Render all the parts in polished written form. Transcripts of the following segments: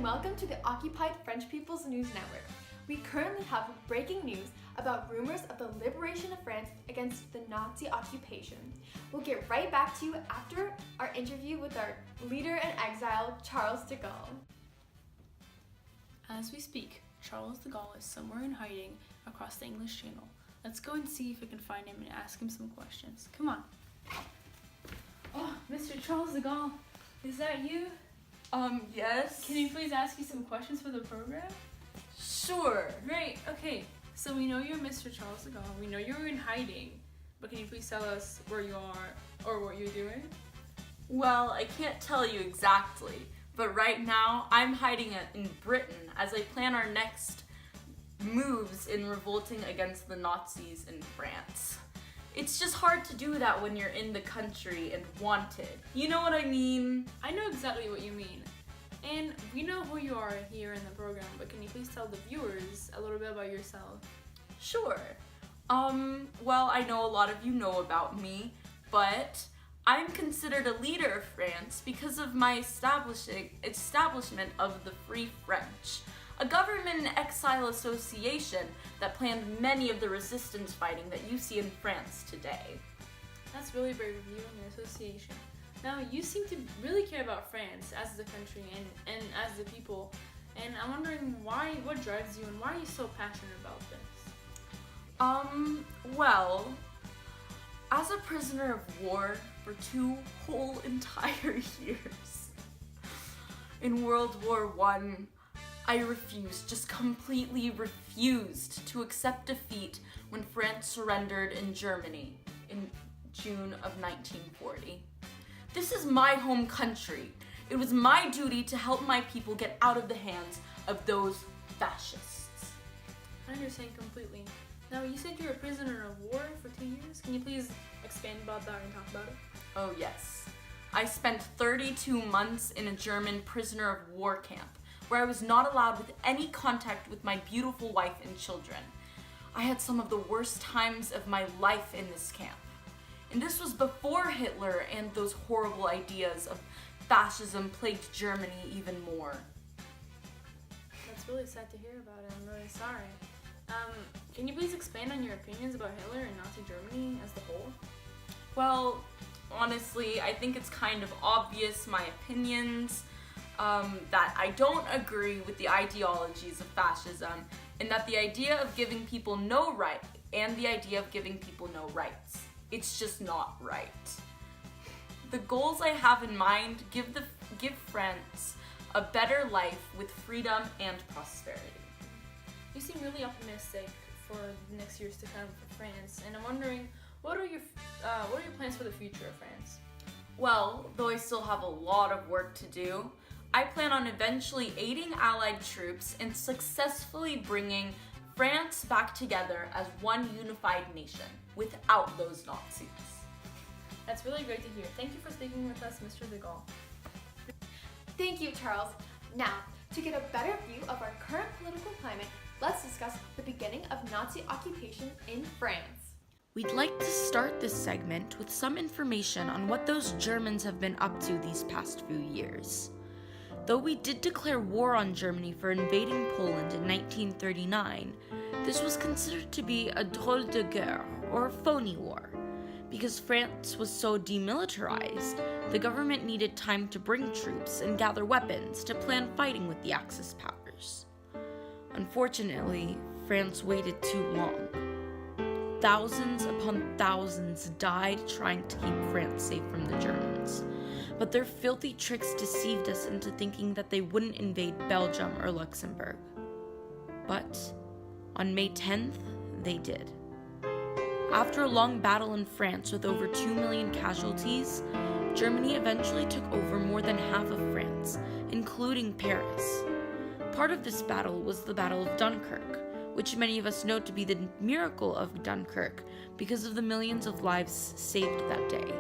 welcome to the Occupied French People's News Network. We currently have breaking news about rumors of the liberation of France against the Nazi occupation. We'll get right back to you after our interview with our leader in exile, Charles de Gaulle. As we speak, Charles de Gaulle is somewhere in hiding across the English Channel. Let's go and see if we can find him and ask him some questions. Come on. Oh, Mr. Charles de Gaulle, is that you? Yes. Can we please ask you some questions for the program? Sure. Great, okay. So we know you're Mr. Charles de Gaulle. We know you're in hiding. But can you please tell us where you are or what you're doing? Well, I can't tell you exactly, but right now I'm hiding in Britain as I plan our next moves in revolting against the Nazis in France. It's just hard to do that when you're in the country and wanted. You know what I mean? I know exactly what you mean. And we know who you are here in the program, but can you please tell the viewers a little bit about yourself? Sure. Well, I know a lot of you know about me, but I'm considered a leader of France because of my establishment of the Free French, a government in exile association that planned many of the resistance fighting that you see in France today. That's really brave of you and your association. Now, you seem to really care about France as the country and as the people, and I'm wondering what drives you and why are you so passionate about this? Well, as a prisoner of war for 2 whole entire years in World War I just completely refused to accept defeat when France surrendered in Germany in June of 1940. This is my home country. It was my duty to help my people get out of the hands of those fascists. I understand completely. Now, you said you're a prisoner of war for 2 years. Can you please expand about that and talk about it? Oh yes. I spent 32 months in a German prisoner of war camp where I was not allowed with any contact with my beautiful wife and children. I had some of the worst times of my life in this camp. And this was before Hitler and those horrible ideas of fascism plagued Germany even more. That's really sad to hear about it. I'm really sorry. Can you please expand on your opinions about Hitler and Nazi Germany as the whole? Well, honestly, I think it's kind of obvious my opinions, that I don't agree with the ideologies of fascism, and that the idea of giving people no right, and the idea of giving people no rights. It's just not right. The goals I have in mind give France a better life with freedom and prosperity. You seem really optimistic for the next years to come for France, and I'm wondering, what are your plans for the future of France? Well, though I still have a lot of work to do, I plan on eventually aiding Allied troops and successfully bringing France back together as one unified nation without those Nazis. That's really great to hear. Thank you for speaking with us, Mr. de Gaulle. Thank you, Charles. Now, to get a better view of our current political climate, let's discuss the beginning of Nazi occupation in France. We'd like to start this segment with some information on what those Germans have been up to these past few years. Though we did declare war on Germany for invading Poland in 1939, this was considered to be a drôle de guerre, or phony war. Because France was so demilitarized, the government needed time to bring troops and gather weapons to plan fighting with the Axis powers. Unfortunately, France waited too long. Thousands upon thousands died trying to keep France safe from the Germans. But their filthy tricks deceived us into thinking that they wouldn't invade Belgium or Luxembourg. But on May 10th, they did. After a long battle in France with over 2 million casualties, Germany eventually took over more than half of France, including Paris. Part of this battle was the Battle of Dunkirk, which many of us know to be the miracle of Dunkirk because of the millions of lives saved that day.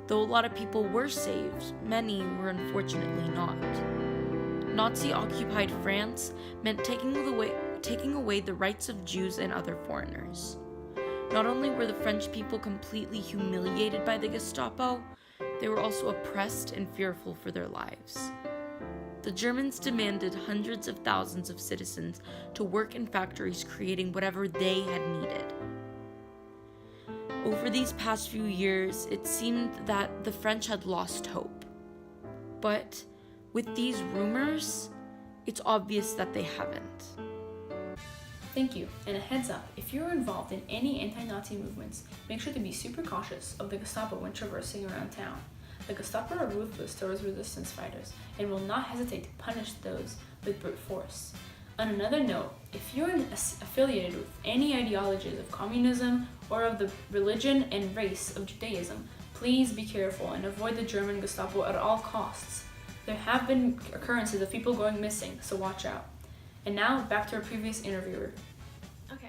Though a lot of people were saved, many were unfortunately not. Nazi-occupied France meant taking away the rights of Jews and other foreigners. Not only were the French people completely humiliated by the Gestapo, they were also oppressed and fearful for their lives. the Germans demanded hundreds of thousands of citizens to work in factories creating whatever they had needed. Over these past few years, it seemed that the French had lost hope. But with these rumors, it's obvious that they haven't. Thank you, and a heads up, if you're involved in any anti-Nazi movements, make sure to be super cautious of the Gestapo when traversing around town. The Gestapo are ruthless towards resistance fighters and will not hesitate to punish those with brute force. On another note, if you're affiliated with any ideologies of communism or of the religion and race of Judaism, please be careful and avoid the German Gestapo at all costs. There have been occurrences of people going missing, so watch out. And now, back to our previous interviewer. Okay.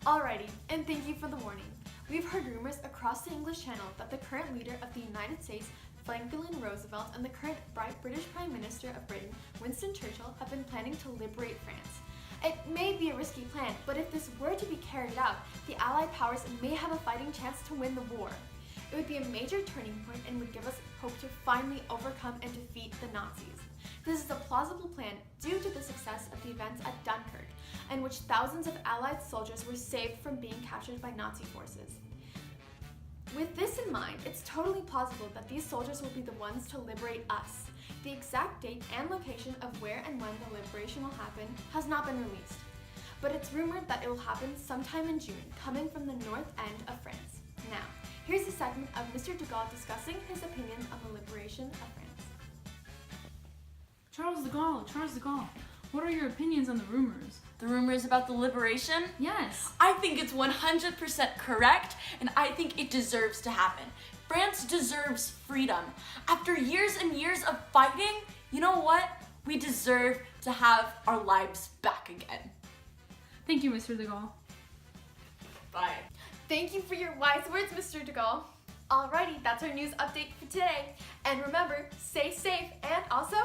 Alrighty, and thank you for the warning. We've heard rumors across the English Channel that the current leader of the United States, Franklin Roosevelt, and the current British Prime Minister of Britain, Winston Churchill, have been planning to liberate France. It may be a risky plan, but if this were to be carried out, the Allied powers may have a fighting chance to win the war. It would be a major turning point and would give us hope to finally overcome and defeat the Nazis. This is a plausible plan due to the success of the events at Dunkirk, in which thousands of Allied soldiers were saved from being captured by Nazi forces. With this in mind, it's totally plausible that these soldiers will be the ones to liberate us. The exact date and location of where and when the liberation will happen has not been released, but it's rumored that it will happen sometime in June, coming from the north end of France. Now, here's a segment of Mr. de Gaulle discussing his opinions on the liberation of France. Charles de Gaulle, what are your opinions on the rumors? The rumors about the liberation? Yes. I think it's 100% correct, and I think it deserves to happen. France deserves freedom. After years and years of fighting, you know what? We deserve to have our lives back again. Thank you, Mr. de Gaulle. Bye. Thank you for your wise words, Mr. de Gaulle. Alrighty, that's our news update for today. And remember, stay safe and also